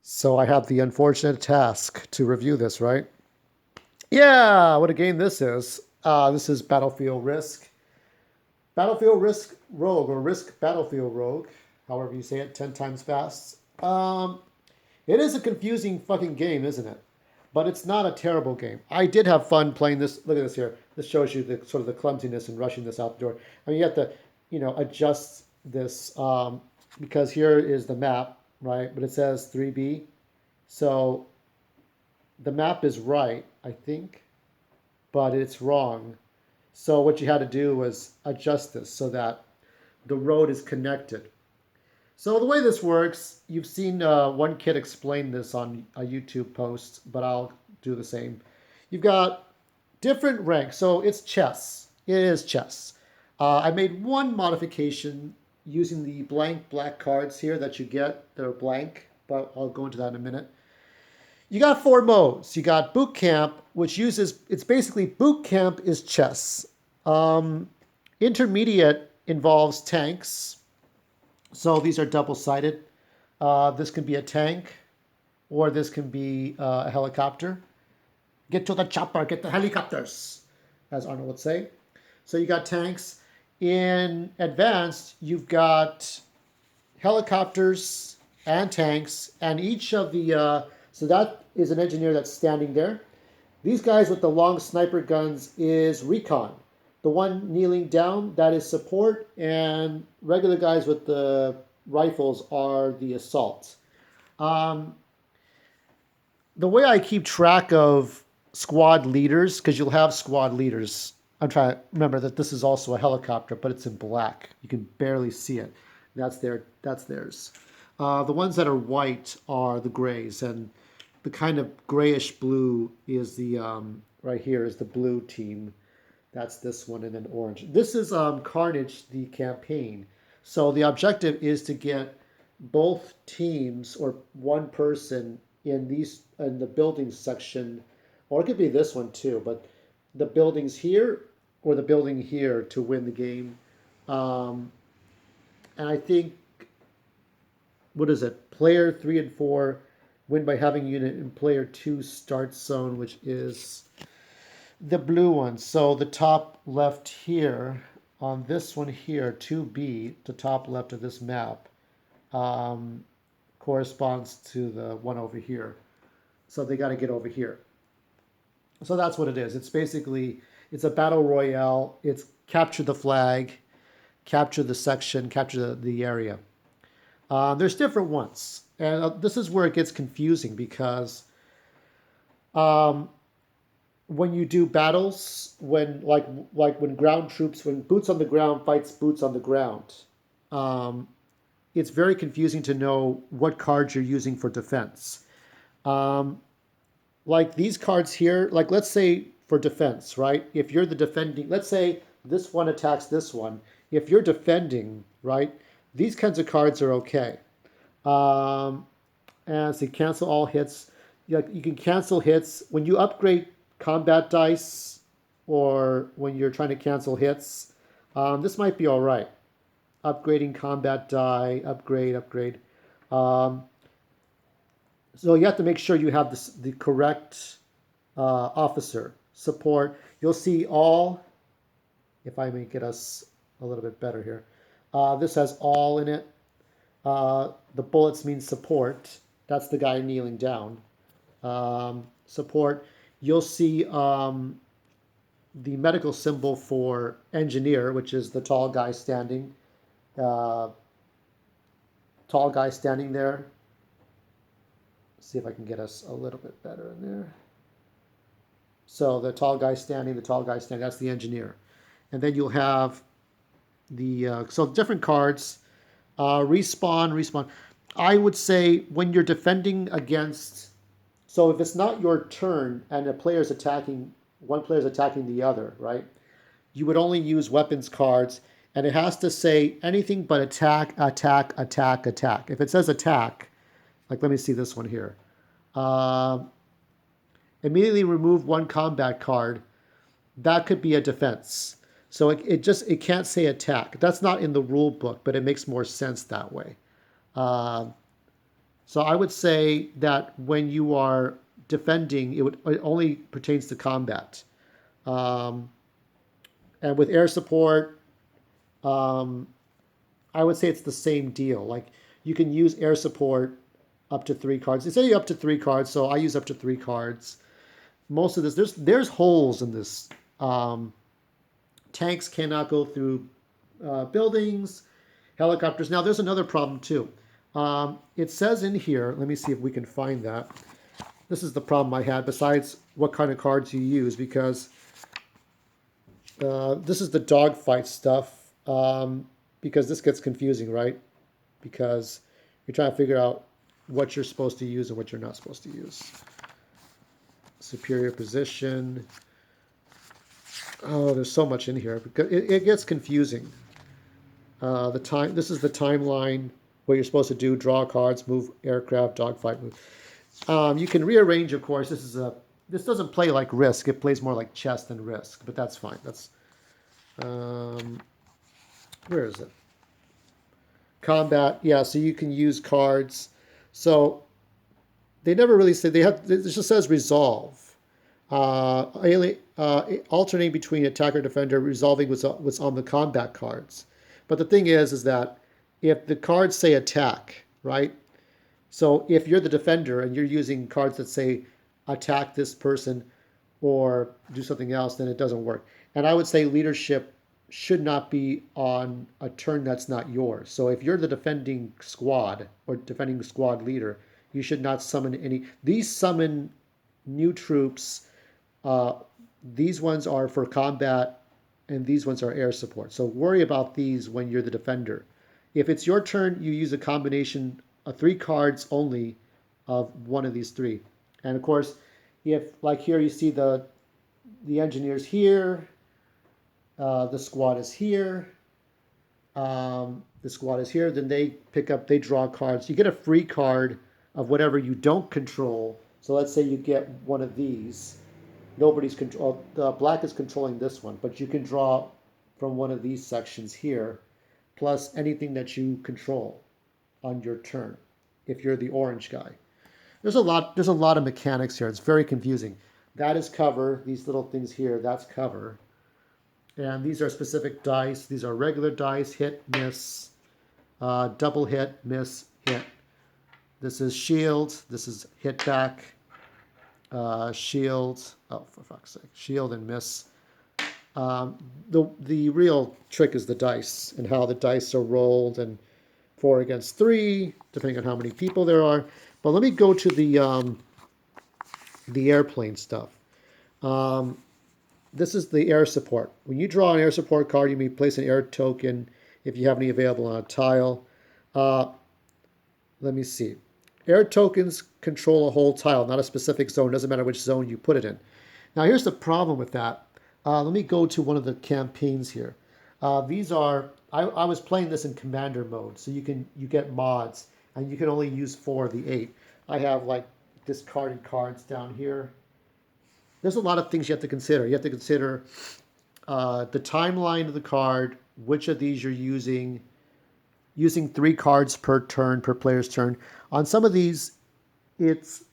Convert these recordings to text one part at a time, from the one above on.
So I have the unfortunate task to review this, right? Yeah, what a game this is. This is Battlefield Risk. Battlefield Risk Rogue, or Risk Battlefield Rogue, however you say it, 10 times fast. It is a confusing fucking game, isn't it? But it's not a terrible game. I did have fun playing this. Look at this here. This shows you the sort of the clumsiness and rushing this out the door. I mean, you have to, adjust this because here is the map, right? But it says 3B. So the map is right, I think, but it's wrong. So what you had to do was adjust this so that the road is connected. So the way this works, you've seen one kid explain this on a YouTube post, but I'll do the same. You've got different ranks. So it's chess. It is chess. I made one modification using the blank black cards here that you get. They're blank, but I'll go into that in a minute. You got four modes. You got boot camp, which uses, it's basically boot camp is chess. Intermediate involves tanks. So these are double-sided. This can be a tank, or this can be a helicopter. Get to the chopper, get the helicopters, as Arnold would say. So you got tanks. In advanced, you've got helicopters and tanks, and each of the, so that is an engineer that's standing there. These guys with the long sniper guns is recon. The one kneeling down, that is support, and regular guys with the rifles are the assault. Um, the way I keep track of squad leaders, because you'll have squad leaders. I'm trying to remember that this is also a helicopter, but it's in black. You can barely see it. That's theirs. The ones that are white are the grays, and the kind of grayish blue is the right here is the blue team. That's this one, and then orange. This is Carnage, the campaign. So the objective is to get both teams or one person in the buildings section, or it could be this one too, but the buildings here or the building here to win the game. Um, and I think, what is it? Player 3 and 4 win by having unit in player 2 start zone, which is the blue one. So the top left here on this one here, 2B, the top left of this map, um, corresponds to the one over here. So they got to get over here. So that's what it is. It's basically, it's a battle royale. It's capture the flag, capture the section, capture the area. There's different ones. And this is where it gets confusing because um, when you do battles, when like when ground troops, when boots on the ground fights boots on the ground, um, it's very confusing to know what cards you're using for defense. Um, like these cards here, like let's say for defense, right? If you're the defending, let's say this one attacks this one. If you're defending, right, these kinds of cards are okay. Um, and so cancel all hits. You can cancel hits when you upgrade combat dice, or when you're trying to cancel hits. This might be all right. Upgrading combat die, upgrade. Um, so you have to make sure you have the correct officer support. You'll see all, if I may get us a little bit better here. This has all in it. The bullets mean support. That's the guy kneeling down. Support. You'll see the medical symbol for engineer, which is the tall guy standing. Uh, Tall guy standing there. See if I can get us a little bit better in there. So the tall guy standing, that's the engineer. And then you'll have so different cards. Respawn. I would say when you're defending against, so if it's not your turn and one player's attacking the other, right? You would only use weapons cards, and it has to say anything but attack. If it says attack, like let me see this one here. Uh, Immediately remove one combat card. That could be a defense. So it can't say attack. That's not in the rule book, but it makes more sense that way. Uh, So I would say that when you are defending, it only pertains to combat. Um, and with air support, um, I would say it's the same deal. Like you can use air support up to 3 cards. They say up to 3 cards, so I use up to 3 cards. Most of this, there's holes in this. Um, Tanks cannot go through buildings, helicopters. Now there's another problem too. It says in here, let me see if we can find that. This is the problem I had, besides what kind of cards you use, because this is the dogfight stuff, because this gets confusing, right? Because you're trying to figure out what you're supposed to use and what you're not supposed to use. Superior position. Oh, there's so much in here. Because it gets confusing. This is the timeline, what you're supposed to do: draw cards, move aircraft, dogfight, move. You can rearrange, of course. This doesn't play like Risk. It plays more like chess than Risk, but that's fine. That's where is it? Combat. Yeah, so you can use cards. So they never really say they have. It just says resolve. Alternating between attacker defender, resolving what's on the combat cards. But the thing is that if the cards say attack, right? So if you're the defender and you're using cards that say attack this person or do something else, then it doesn't work. And I would say leadership should not be on a turn that's not yours. So if you're the defending squad or defending squad leader, you should not summon any. These summon new troops. These ones are for combat, and these ones are air support. So worry about these when you're the defender. If it's your turn, you use a combination of 3 cards only of one of these 3. And of course, if like here you see the engineers here, the squad is here, then they draw cards. You get a free card of whatever you don't control. So let's say you get one of these. Nobody's control. Black is controlling this one, but you can draw from one of these sections here, plus anything that you control on your turn. If you're the orange guy, there's a lot of mechanics here. It's very confusing. That is cover. These little things here, that's cover. And these are specific dice. These are regular dice: hit, miss, double hit, miss, hit. This is shield. This is hit back. Shield. Oh, for fuck's sake! Shield and miss. The real trick is the dice and how the dice are rolled, and 4 against 3, depending on how many people there are. But let me go to the airplane stuff. This is the air support. When you draw an air support card, you may place an air token if you have any available on a tile. Let me see. Air tokens control a whole tile, not a specific zone. Doesn't matter which zone you put it in. Now here's the problem with that. Let me go to one of the campaigns here. These are I was playing this in commander mode, so you get mods, and you can only use 4 of the 8. I have like discarded cards down here. There's a lot of things you have to consider. You have to consider the timeline of the card, which of these you're using 3 cards per turn, per player's turn. On some of these, it's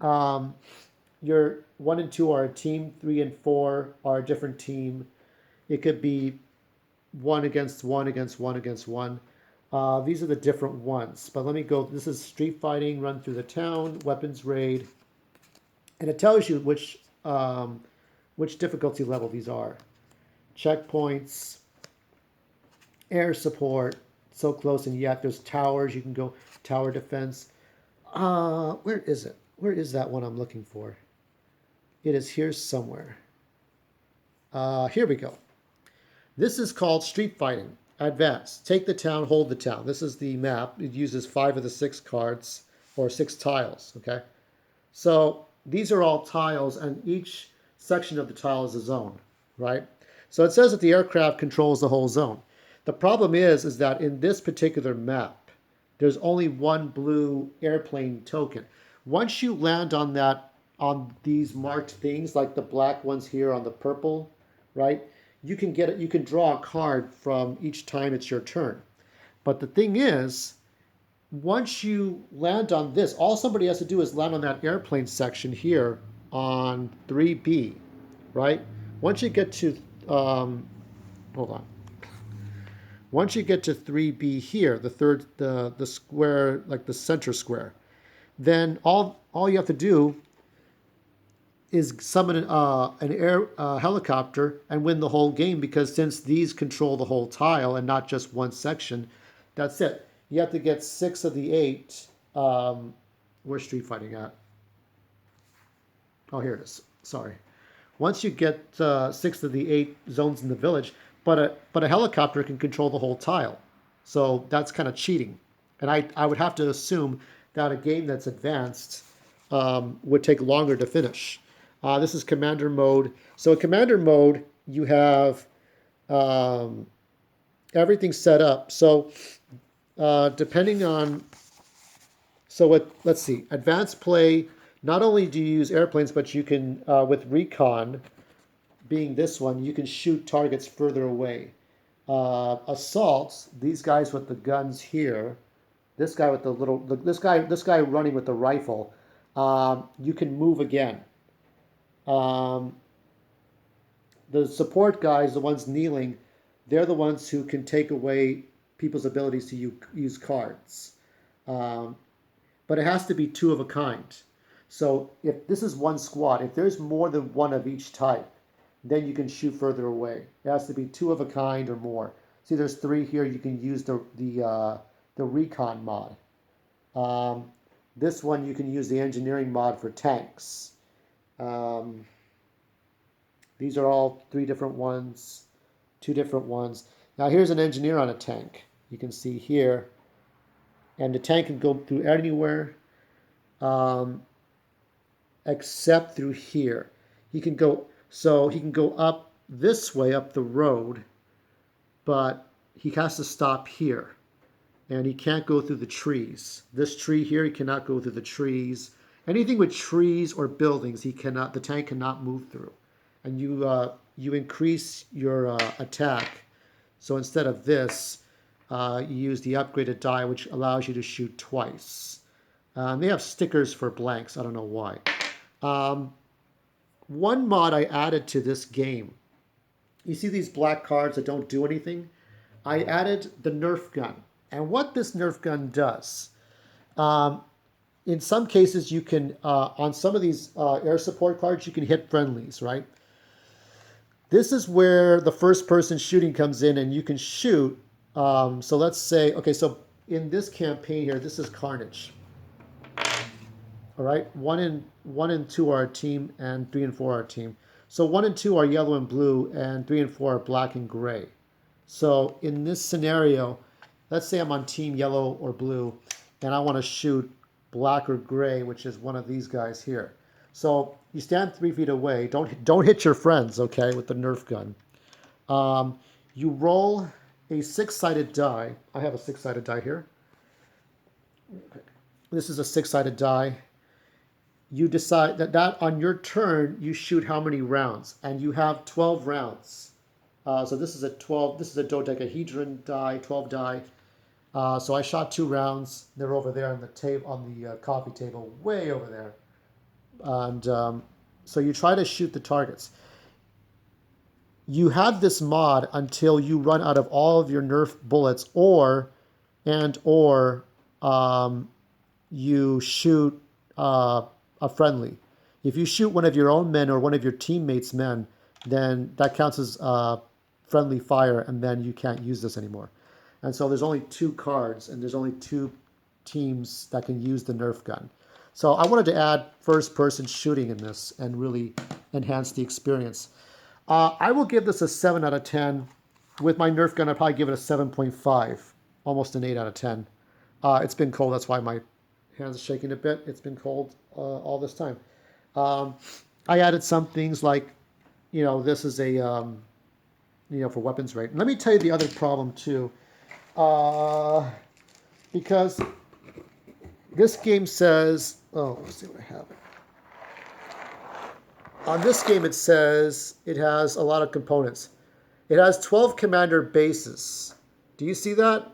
your 1 and 2 are a team, 3 and 4 are a different team. It could be 1 against 1 against 1 against 1. These are the different ones. But let me go. This is street fighting, run through the town, weapons raid, and it tells you which difficulty level these are. Checkpoints, air support, so close and yet. There's towers. You can go tower defense. Where is it? Where is that one I'm looking for? It is here somewhere. Here we go. This is called street fighting. Advance. Take the town, hold the town. This is the map. It uses 5 of the 6 cards, or 6 tiles, okay? So these are all tiles, and each section of the tile is a zone, right? So it says that the aircraft controls the whole zone. The problem is that in this particular map, there's only one blue airplane token. Once you land on these marked things, like the black ones here on the purple, right? You can draw a card from each time it's your turn. But the thing is, once you land on this, all somebody has to do is land on that airplane section here on 3B, right? Once you get to, hold on. Once you get to 3B here, the square, like the center square, then all you have to do is summon an air helicopter and win the whole game, because since these control the whole tile and not just one section, that's it. You have to get 6 of the 8. Where's street fighting at? Oh, here it is. Sorry. Once you get 6 of the 8 zones in the village, but a helicopter can control the whole tile. So that's kind of cheating. And I would have to assume that a game that's advanced would take longer to finish. This is commander mode. So in commander mode, you have everything set up. So depending on, let's see, advanced play, not only do you use airplanes, but you can, with recon, being this one, you can shoot targets further away. Assaults, these guys with the guns here, this guy with the little, this guy running with the rifle, you can move again. The support guys, the ones kneeling, they're the ones who can take away people's abilities to use cards. But it has to be 2 of a kind. So if this is one squad, if there's more than 1 of each type, then you can shoot further away. It has to be 2 of a kind or more. See, there's 3 here. You can use the recon mod. This one you can use the engineering mod for tanks. These are all 3 different ones, 2 different ones. Now here's an engineer on a tank. You can see here, and the tank can go through anywhere except through here. He can go up this way, up the road, but he has to stop here. And he can't go through the trees. This tree here, he cannot go through the trees. Anything with trees or buildings, the tank cannot move through. And you increase your attack. So instead of this, you use the upgraded die, which allows you to shoot twice. They have stickers for blanks. I don't know why. One mod I added to this game. You see these black cards that don't do anything? I added the Nerf gun. And what this Nerf gun does, in some cases you can, on some of these air support cards, you can hit friendlies, right? This is where the first person shooting comes in, and you can shoot. So let's say, okay, so in this campaign here, this is Carnage. All right, 1 and 2 are our team, and 3 and 4 are our team. So 1 and 2 are yellow and blue, and 3 and 4 are black and gray. So in this scenario, let's say I'm on team yellow or blue, and I want to shoot black or gray, which is one of these guys here. So you stand 3 feet away. Don't hit your friends, okay, with the Nerf gun. You roll a 6-sided die. I have a 6-sided die here. This is a 6-sided die. You decide that on your turn, you shoot how many rounds, and you have 12 rounds. So this is a dodecahedron die, 12 die. So I shot 2 rounds. They're over there on the coffee table, way over there. And so you try to shoot the targets. You have this mod until you run out of all of your Nerf bullets, or you shoot a friendly. If you shoot one of your own men or one of your teammates' men, then that counts as friendly fire, and then you can't use this anymore. And so there's only 2 cards, and there's only 2 teams that can use the Nerf gun. So I wanted to add first-person shooting in this and really enhance the experience. I will give this a 7 out of 10. With my Nerf gun, I'd probably give it a 7.5, almost an 8 out of 10. It's been cold, that's why my hands are shaking a bit. It's been cold all this time. I added some things like, this is a, for weapons rate. Let me tell you the other problem too. Because this game says, let's see what I have. On this game, it says it has a lot of components. It has 12 commander bases. Do you see that?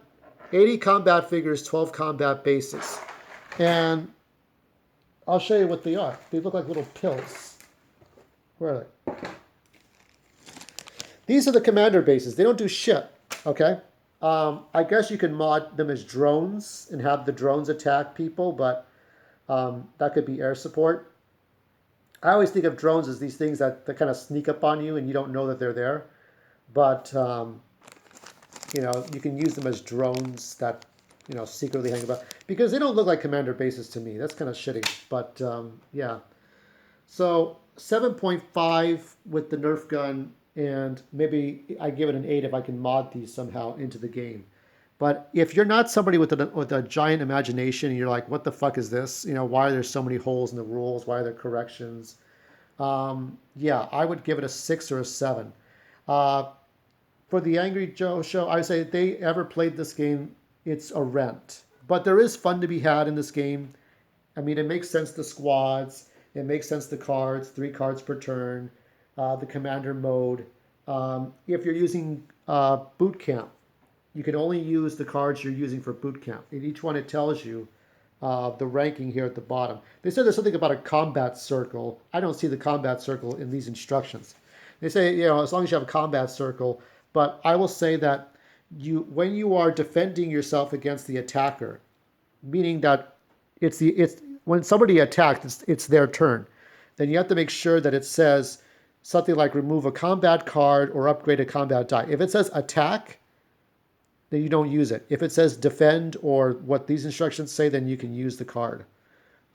80 combat figures, 12 combat bases. And I'll show you what they are. They look like little pills. Where are they? These are the commander bases. They don't do shit, okay? I guess you can mod them as drones and have the drones attack people, but that could be air support. I always think of drones as these things that kind of sneak up on you and you don't know that they're there. But, you know, you can use them as drones that, you know, secretly hang about. Because they don't look like commander bases to me. That's kind of shitty. But, yeah. So 7.5 with the Nerf gun, and maybe I give it an 8 if I can mod these somehow into the game. But if you're not somebody with a giant imagination and you're like, what the fuck is this? You know, why are there so many holes in the rules? Why are there corrections? Yeah, I would give it a 6 or a 7. Uh, for the Angry Joe show, I would say if they ever played this game, it's a rent. But there is fun to be had in this game. I mean, it makes sense, the squads. It makes sense, the cards, 3 cards per turn, the commander mode. If you're using boot camp, you can only use the cards you're using for boot camp. In each one, it tells you the ranking here at the bottom. They said there's something about a combat circle. I don't see the combat circle in these instructions. They say, you know, as long as you have a combat circle, but I will say that when you are defending yourself against the attacker, meaning that it's when somebody attacks, it's their turn. Then you have to make sure that it says something like remove a combat card or upgrade a combat die. If it says attack, then you don't use it. If it says defend or what these instructions say, then you can use the card,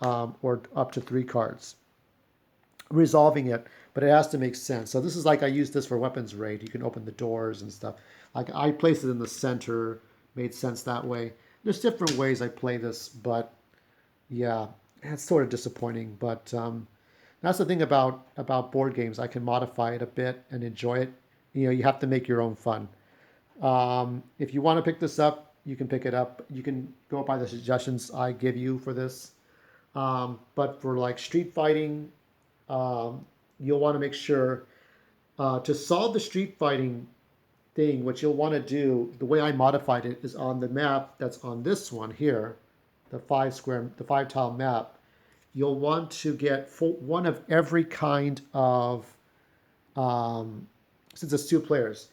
or up to 3 cards, resolving it. But it has to make sense. So this is like I use this for weapons raid. You can open the doors and stuff. Like I placed it in the center, made sense that way. There's different ways I play this, but yeah, it's sort of disappointing. But that's the thing about board games. I can modify it a bit and enjoy it. You know, you have to make your own fun. If you want to pick this up, you can pick it up. You can go by the suggestions I give you for this. But for like street fighting, you'll want to make sure to solve the street fighting thing, what you'll want to do, the way I modified it is on the map that's on this one here, the 5 tile map. You'll want to get one of every kind of, since it's 2 players,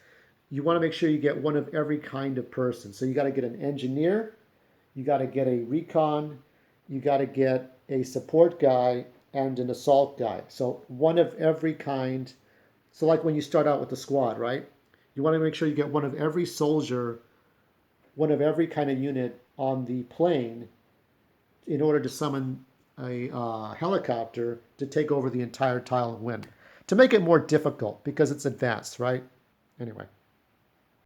you want to make sure you get one of every kind of person. So you got to get an engineer, you got to get a recon, you got to get a support guy, and an assault guy. So one of every kind. So like when you start out with the squad, right? You want to make sure you get one of every soldier, one of every kind of unit on the plane in order to summon a helicopter to take over the entire tile and win. To make it more difficult because it's advanced, right? Anyway.